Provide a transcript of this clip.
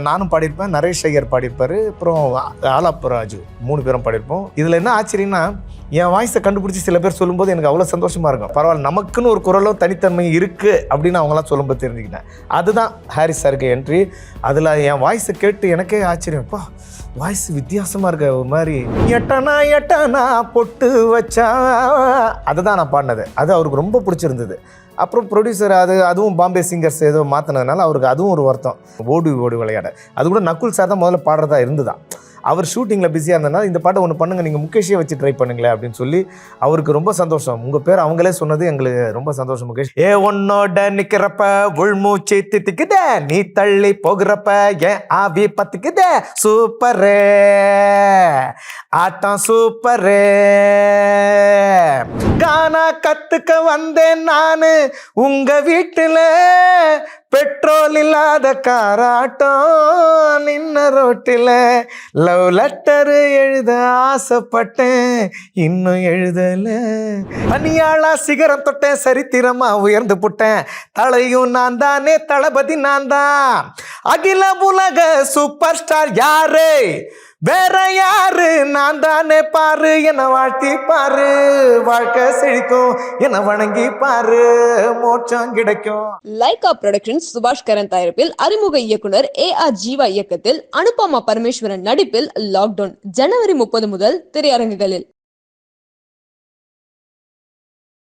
நானும் பாடியிருப்பேன், நரேஷ் ஐயர் பாடியிருப்பார், அப்புறம் ஆலாப் ராஜு 3 பேரும் பாடியிருப்போம். இதில் என்ன ஆச்சரியன்னா என் வாய்ஸை கண்டுபிடிச்சி சில பேர் சொல்லும்போது எனக்கு அவ்வளோ சந்தோஷமாக இருக்கும். பரவாயில்ல, நமக்குன்னு ஒரு குரலும் தனித்தன்மை இருக்குது அப்படின்னு அவங்களாம் சொல்லும்போது தெரிஞ்சுக்கிட்டேன். அதுதான் ஹாரிஸ் சாருக்கு என்ட்ரி. அதில் என் வாய்ஸை கேட்டு எனக்கே ஆச்சரியம்ப்பா, வாய்ஸ் வித்தியாசமாக இருக்க ஒரு மாதிரி. எட்டனா எட்டனா பொட்டு வச்சா, அதுதான் நான் பாடினது. அது அவருக்கு ரொம்ப பிடிச்சிருந்தது. அப்புறம் ப்ரொடியூசர் அதுவும் பாம்பே சிங்கர்ஸ் ஏதோ மாற்றினதுனால அவருக்கு அதுவும் ஒரு வருத்தம். ஓடி ஓடி விளையாட அது கூட நக்குல் சார் தான் முதல்ல பாடுறதா இருந்துதான். அவர் ஷூட்டிங்கில் பிஸியாக இருந்ததுனால இந்த பாட்டை ஒன்று பண்ணுங்கள், நீங்கள் முகேஷே வச்சு ட்ரை பண்ணுங்களேன் அப்படின்னு சொல்லி அவருக்கு ரொம்ப சந்தோஷம். உங்கள் பேர் அவங்களே சொன்னது எங்களுக்கு ரொம்ப சந்தோஷம். முகேஷ், உன்னோட நிற்கிறப்ப உள்மூச்சு தித்திக்குதே, நீ தள்ளி போகிறப்ப ஏன் ஆவி பத்துக்குதே, சூப்பரே ஆட்டம் சூப்பரே. கானா கத்துக்க வந்தேன் நான் உங்க வீட்டுல, பெட்ரோல் இல்லாத காராட்டம் நின்ன ரோட்டில், லவ் லெட்டர் எழுத ஆசைப்பட்டேன் இன்னும் எழுதல, பனியாளா சிகரம் தொட்டேன் சரித்திரமா உயர்ந்து புட்டேன், தலையும் நான் தானே தளபதி நான் தான், அகில உலக சூப்பர் ஸ்டார் யாரு வேற யாரு நான் தானே பாரு, என்ன வாழ்த்தி பாரு வாழ்க்கை செழிக்கும், என்ன வணங்கி பாரு மோட்சம் கிடைக்கும். லைகா புரொடக்ஷன்ஸ் சுபாஷ் கரன் தயாரிப்பில் அறிமுக இயக்குனர் AR ஜீவா இயக்கத்தில் அனுபமா பரமேஸ்வரன் நடிப்பில் லாக்டவுன் ஜனவரி 30 முதல் திரையரங்குகளில்.